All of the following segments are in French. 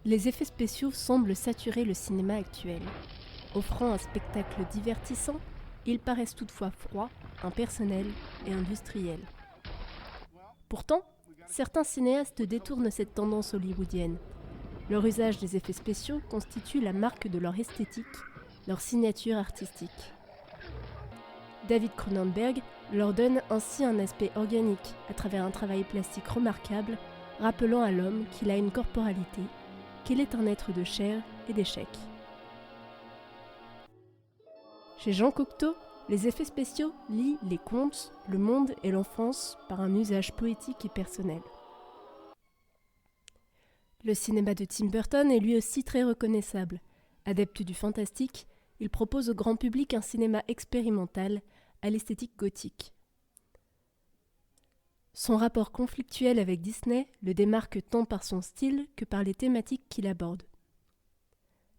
Les effets spéciaux semblent saturer le cinéma actuel. Offrant un spectacle divertissant, ils paraissent toutefois froids, impersonnels et industriels. Pourtant, certains cinéastes détournent cette tendance hollywoodienne. Leur usage des effets spéciaux constitue la marque de leur esthétique, leur signature artistique. David Cronenberg leur donne ainsi un aspect organique à travers un travail plastique remarquable, rappelant à l'homme qu'il a une corporalité, qu'il est un être de chair et d'échec. Chez Jean Cocteau, les effets spéciaux lient les contes, le monde et l'enfance par un usage poétique et personnel. Le cinéma de Tim Burton est lui aussi très reconnaissable. Adepte du fantastique, il propose au grand public un cinéma expérimental à l'esthétique gothique. Son rapport conflictuel avec Disney le démarque tant par son style que par les thématiques qu'il aborde.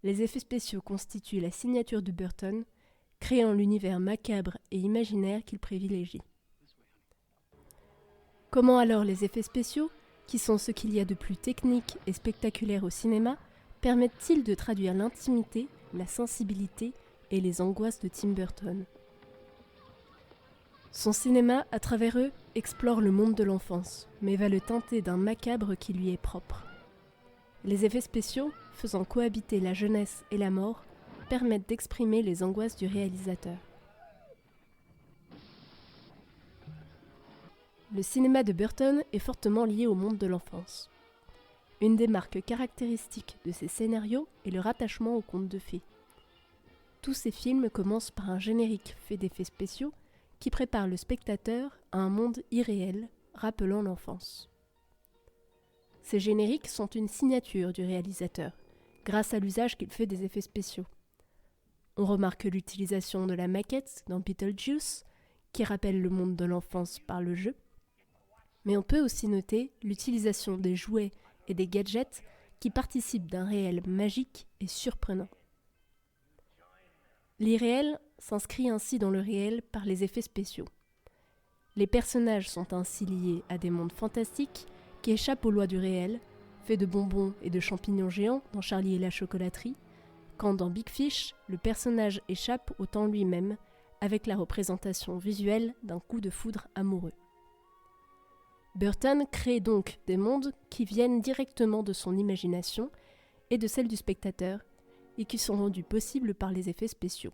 Les effets spéciaux constituent la signature de Burton, créant l'univers macabre et imaginaire qu'il privilégie. Comment alors les effets spéciaux, qui sont ce qu'il y a de plus technique et spectaculaire au cinéma, permettent-ils de traduire l'intimité, la sensibilité et les angoisses de Tim Burton ? Son cinéma, à travers eux, explore le monde de l'enfance, mais va le teinter d'un macabre qui lui est propre. Les effets spéciaux, faisant cohabiter la jeunesse et la mort, permettent d'exprimer les angoisses du réalisateur. Le cinéma de Burton est fortement lié au monde de l'enfance. Une des marques caractéristiques de ses scénarios est le rattachement aux contes de fées. Tous ces films commencent par un générique fait d'effets spéciaux qui prépare le spectateur à un monde irréel, rappelant l'enfance. Ces génériques sont une signature du réalisateur, grâce à l'usage qu'il fait des effets spéciaux. On remarque l'utilisation de la maquette dans Beetlejuice, qui rappelle le monde de l'enfance par le jeu, mais on peut aussi noter l'utilisation des jouets et des gadgets qui participent d'un réel magique et surprenant. L'irréel s'inscrit ainsi dans le réel par les effets spéciaux. Les personnages sont ainsi liés à des mondes fantastiques qui échappent aux lois du réel, faits de bonbons et de champignons géants dans Charlie et la chocolaterie, quand dans Big Fish, le personnage échappe au temps lui-même avec la représentation visuelle d'un coup de foudre amoureux. Burton crée donc des mondes qui viennent directement de son imagination et de celle du spectateur et qui sont rendus possibles par les effets spéciaux.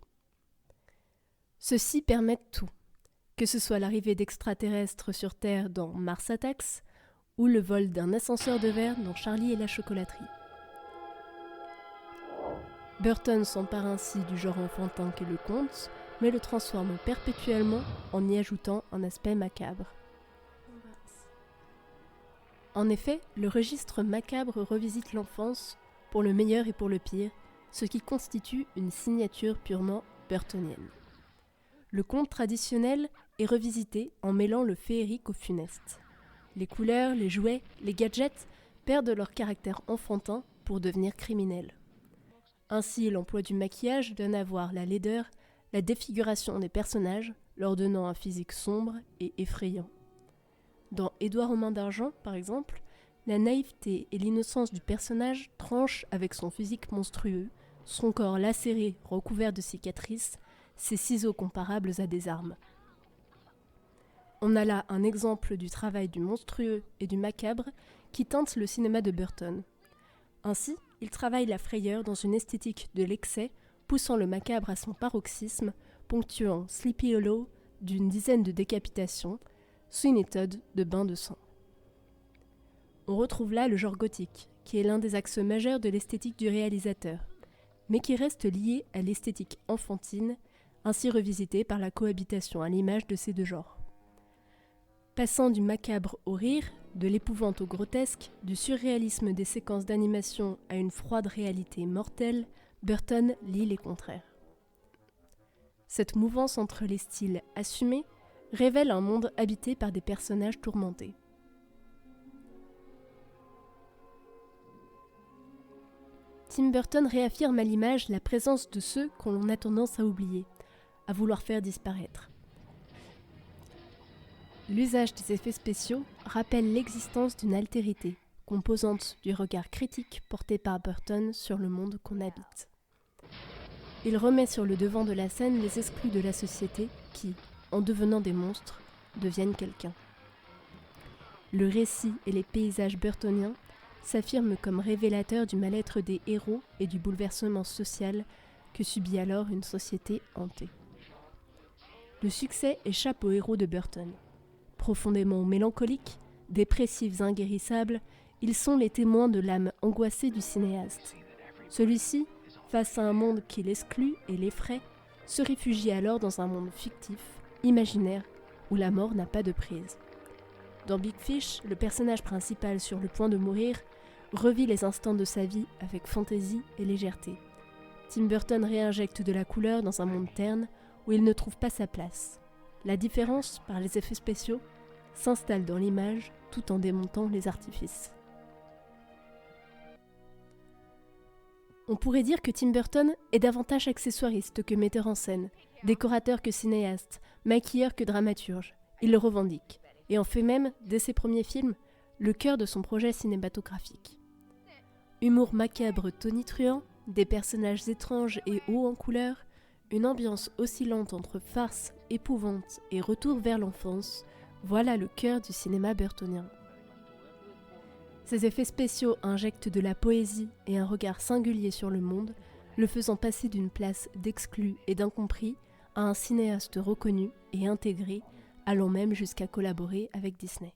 Ceux-ci permettent tout, que ce soit l'arrivée d'extraterrestres sur Terre dans Mars Attacks ou le vol d'un ascenseur de verre dans Charlie et la chocolaterie. Burton s'empare ainsi du genre enfantin qu'est le conte, mais le transforme perpétuellement en y ajoutant un aspect macabre. En effet, le registre macabre revisite l'enfance, pour le meilleur et pour le pire, ce qui constitue une signature purement burtonienne. Le conte traditionnel est revisité en mêlant le féerique au funeste. Les couleurs, les jouets, les gadgets perdent leur caractère enfantin pour devenir criminels. Ainsi, l'emploi du maquillage donne à voir la laideur, la défiguration des personnages, leur donnant un physique sombre et effrayant. Dans Édouard aux mains d'argent, par exemple, la naïveté et l'innocence du personnage tranchent avec son physique monstrueux, son corps lacéré, recouvert de cicatrices, ses ciseaux comparables à des armes. On a là un exemple du travail du monstrueux et du macabre qui teinte le cinéma de Burton. Ainsi, il travaille la frayeur dans une esthétique de l'excès, poussant le macabre à son paroxysme, ponctuant Sleepy Hollow d'une dizaine de décapitations, Sweeney Todd de bains de sang. On retrouve là le genre gothique, qui est l'un des axes majeurs de l'esthétique du réalisateur, mais qui reste lié à l'esthétique enfantine, ainsi revisitée par la cohabitation à l'image de ces deux genres. Passant du macabre au rire, de l'épouvante au grotesque, du surréalisme des séquences d'animation à une froide réalité mortelle, Burton lie les contraires. Cette mouvance entre les styles assumés révèle un monde habité par des personnages tourmentés. Tim Burton réaffirme à l'image la présence de ceux qu'on a tendance à oublier, à vouloir faire disparaître. L'usage des effets spéciaux rappelle l'existence d'une altérité, composante du regard critique porté par Burton sur le monde qu'on habite. Il remet sur le devant de la scène les exclus de la société qui, en devenant des monstres, deviennent quelqu'un. Le récit et les paysages burtoniens s'affirment comme révélateurs du mal-être des héros et du bouleversement social que subit alors une société hantée. Le succès échappe aux héros de Burton. Profondément mélancoliques, dépressifs inguérissables, ils sont les témoins de l'âme angoissée du cinéaste. Celui-ci, face à un monde qui l'exclut et l'effraie, se réfugie alors dans un monde fictif, imaginaire, où la mort n'a pas de prise. Dans Big Fish, le personnage principal sur le point de mourir revit les instants de sa vie avec fantaisie et légèreté. Tim Burton réinjecte de la couleur dans un monde terne où il ne trouve pas sa place. La différence, par les effets spéciaux, s'installe dans l'image tout en démontant les artifices. On pourrait dire que Tim Burton est davantage accessoiriste que metteur en scène, décorateur que cinéaste, maquilleur que dramaturge. Il le revendique, et en fait même, dès ses premiers films, le cœur de son projet cinématographique. Humour macabre tonitruant, des personnages étranges et hauts en couleur, une ambiance oscillante entre farce, épouvante et retour vers l'enfance, voilà le cœur du cinéma burtonien. Ces effets spéciaux injectent de la poésie et un regard singulier sur le monde, le faisant passer d'une place d'exclu et d'incompris à un cinéaste reconnu et intégré, allant même jusqu'à collaborer avec Disney.